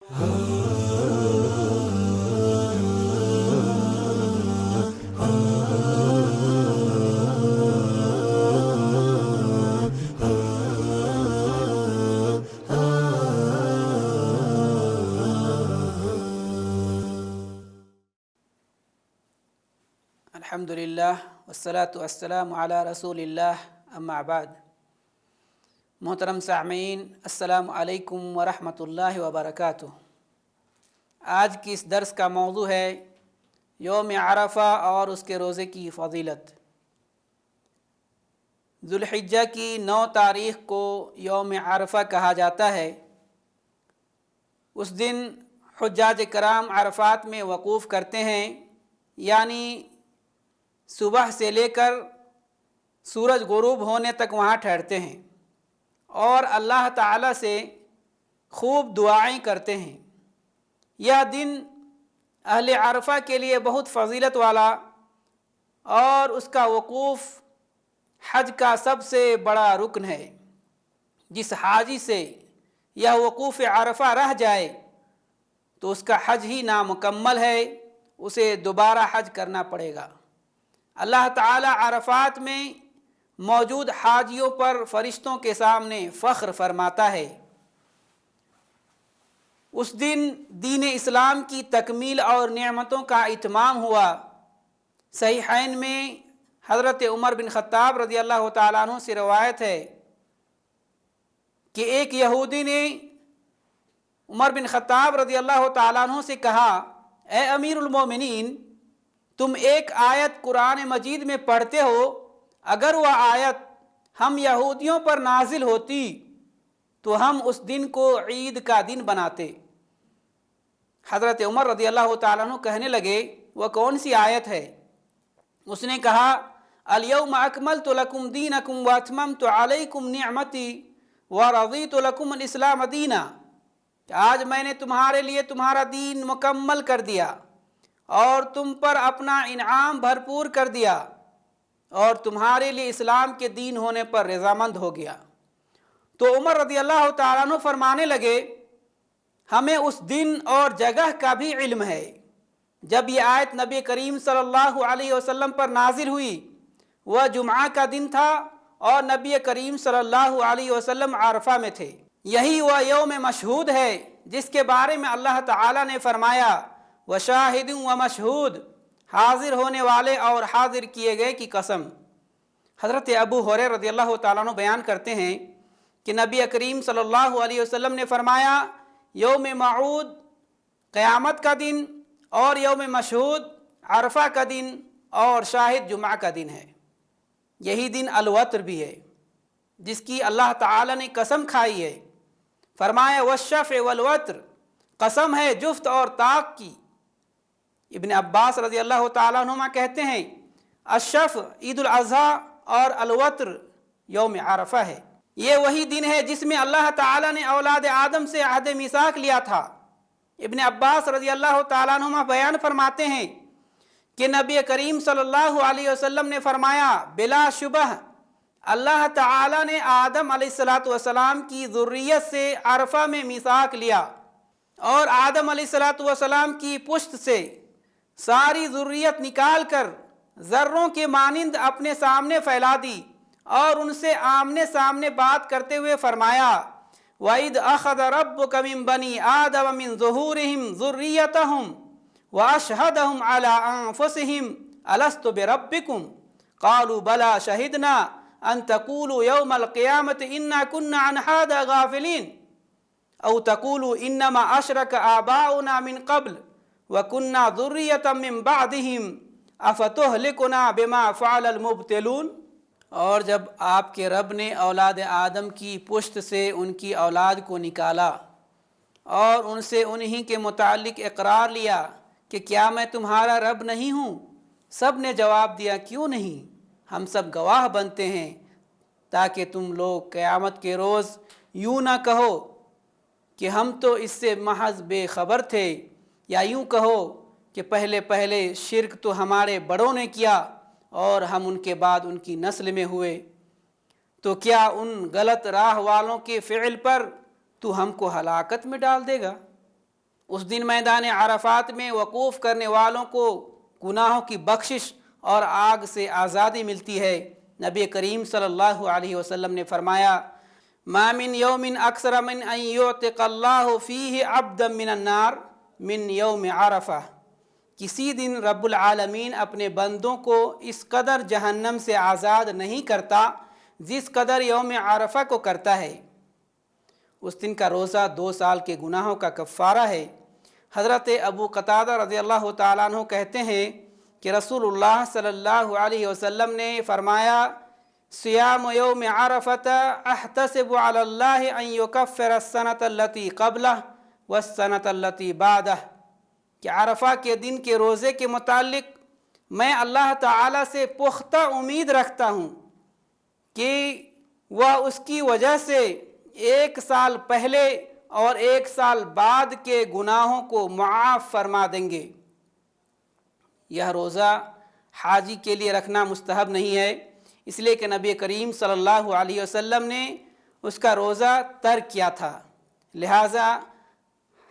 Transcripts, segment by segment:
الحمدللہ والصلاة والسلام علی رسول اللہ اما بعد۔ محترم سامعین، السلام علیکم ورحمۃ اللہ وبرکاتہ۔ آج کی اس درس کا موضوع ہے یوم عرفہ اور اس کے روزے کی فضیلت۔ ذوالحجہ کی 9 تاریخ کو یوم عرفہ کہا جاتا ہے۔ اس دن حجاج کرام عرفات میں وقوف کرتے ہیں، یعنی صبح سے لے کر سورج غروب ہونے تک وہاں ٹھہرتے ہیں اور اللہ تعالیٰ سے خوب دعائیں کرتے ہیں۔ یہ دن اہل عرفہ کے لیے بہت فضیلت والا اور اس کا وقوف حج کا سب سے بڑا رکن ہے۔ جس حاجی سے یہ وقوف عرفہ رہ جائے تو اس کا حج ہی نامکمل ہے، اسے دوبارہ حج کرنا پڑے گا۔ اللہ تعالیٰ عرفات میں موجود حاجیوں پر فرشتوں کے سامنے فخر فرماتا ہے۔ اس دن دین اسلام کی تکمیل اور نعمتوں کا اتمام ہوا۔ صحیحین میں حضرت عمر بن خطاب رضی اللہ تعالیٰ عنہ سے روایت ہے کہ ایک یہودی نے عمر بن خطاب رضی اللہ تعالیٰ عنہ سے کہا، اے امیر المومنین، تم ایک آیت قرآن مجید میں پڑھتے ہو، اگر وہ آیت ہم یہودیوں پر نازل ہوتی تو ہم اس دن کو عید کا دن بناتے۔ حضرت عمر رضی اللہ تعالیٰ عنہ کہنے لگے، وہ کون سی آیت ہے؟ اس نے کہا، الیوم اکملت لکم دینکم واتممت علیکم نعمتی ورضیت لکم الاسلام دینا۔ آج میں نے تمہارے لیے تمہارا دین مکمل کر دیا اور تم پر اپنا انعام بھرپور کر دیا اور تمہارے لیے اسلام کے دین ہونے پر رضامند ہو گیا۔ تو عمر رضی اللہ تعالیٰ عنہ فرمانے لگے، ہمیں اس دن اور جگہ کا بھی علم ہے جب یہ آیت نبی کریم صلی اللہ علیہ وسلم پر نازل ہوئی۔ وہ جمعہ کا دن تھا اور نبی کریم صلی اللہ علیہ وسلم عرفہ میں تھے۔ یہی وہ یوم مشہود ہے جس کے بارے میں اللہ تعالیٰ نے فرمایا، وشاہد و مشہود، حاضر ہونے والے اور حاضر کیے گئے کی قسم۔ حضرت ابو ہریرہ رضی اللہ تعالیٰ عنہ بیان کرتے ہیں کہ نبی کریم صلی اللہ علیہ وسلم نے فرمایا، یوم موعود قیامت کا دن اور یوم مشہود عرفہ کا دن اور شاہد جمعہ کا دن ہے۔ یہی دن الوتر بھی ہے جس کی اللہ تعالیٰ نے قسم کھائی ہے۔ فرمایا، والشفع والوتر، قسم ہے جفت اور طاق کی۔ ابن عباس رضی اللہ تعالیٰ عنہما کہتے ہیں، الشفع عید الاضحیٰ اور الوتر یوم عرفہ ہے۔ یہ وہی دن ہے جس میں اللہ تعالیٰ نے اولاد آدم سے عہد میثاق لیا تھا۔ ابن عباس رضی اللہ تعالیٰ عنہما بیان فرماتے ہیں کہ نبی کریم صلی اللہ علیہ وسلم نے فرمایا، بلا شبہ اللہ تعالیٰ نے آدم علیہ السلام کی ذریت سے عرفہ میں میثاق لیا اور آدم علیہ السلام کی پشت سے ساری ذریت نکال کر ذروں کے مانند اپنے سامنے پھیلا دی اور ان سے آمنے سامنے بات کرتے ہوئے فرمایا، وَإِذْ أَخَذَ رَبُّكَ مِن بَنِي آدَمَ مِن ظُهُورِهِمْ ذُرِّيَّتَهُمْ وَأَشْهَدَهُمْ عَلَىٰ أَنفُسِهِمْ أَلَسْتُ بِرَبِّكُمْ قَالُوا بَلَىٰ شَهِدْنَا أَن تَقُولُوا يَوْمَ الْقِيَامَةِ إِنَّا كُنَّا عَنْ هَٰذَا غَافِلِينَ أَوْ تَقُولُوا إِنَّمَا أَشْرَكَ آبَاؤُنَا مِن قَبْلُ وَكُنَّا ذُرِّيَّةً مِّن بَعْدِهِمْ أَفَتُهْلِكُنَا بِمَا فَعَلَ الْمُبْطِلُونَ۔ اور جب آپ کے رب نے اولاد آدم کی پشت سے ان کی اولاد کو نکالا اور ان سے انہی کے متعلق اقرار لیا کہ کیا میں تمہارا رب نہیں ہوں؟ سب نے جواب دیا، کیوں نہیں، ہم سب گواہ بنتے ہیں، تاکہ تم لوگ قیامت کے روز یوں نہ کہو کہ ہم تو اس سے محض بے خبر تھے، یا یوں کہو کہ پہلے شرک تو ہمارے بڑوں نے کیا اور ہم ان کے بعد ان کی نسل میں ہوئے، تو کیا ان غلط راہ والوں کے فعل پر تو ہم کو ہلاکت میں ڈال دے گا؟ اس دن میدان عرفات میں وقوف کرنے والوں کو گناہوں کی بخشش اور آگ سے آزادی ملتی ہے۔ نبی کریم صلی اللہ علیہ وسلم نے فرمایا، ما من یوم اکثر من ان یعتق اللہ فیہ عبدا من النار من یوم عرفہ، کسی دن رب العالمین اپنے بندوں کو اس قدر جہنم سے آزاد نہیں کرتا جس قدر یوم عرفہ کو کرتا ہے۔ اس دن کا روزہ 2 سال کے گناہوں کا کفارہ ہے۔ حضرت ابو قتادہ رضی اللہ تعالیٰ عنہ کہتے ہیں کہ رسول اللہ صلی اللہ علیہ وسلم نے فرمایا، صیام یوم عرفۃ احتسب علی اللہ ان یکفر السنۃ التی قبلہ والسنۃ التی بعدہ، کہ عرفہ کے دن کے روزے کے متعلق میں اللہ تعالیٰ سے پختہ امید رکھتا ہوں کہ وہ اس کی وجہ سے 1 سال پہلے اور 1 سال بعد کے گناہوں کو معاف فرما دیں گے۔ یہ روزہ حاجی کے لیے رکھنا مستحب نہیں ہے، اس لیے کہ نبی کریم صلی اللہ علیہ وسلم نے اس کا روزہ ترک کیا تھا، لہٰذا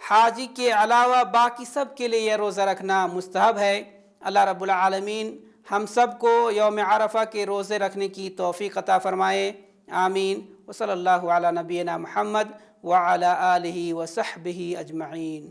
حاجی کے علاوہ باقی سب کے لیے یہ روزہ رکھنا مستحب ہے۔ اللہ رب العالمین ہم سب کو یوم عرفہ کے روزے رکھنے کی توفیق عطا فرمائے، آمین۔ وصلی اللہ علی نبینا محمد وعلی آلہ وصحبہ اجمعین۔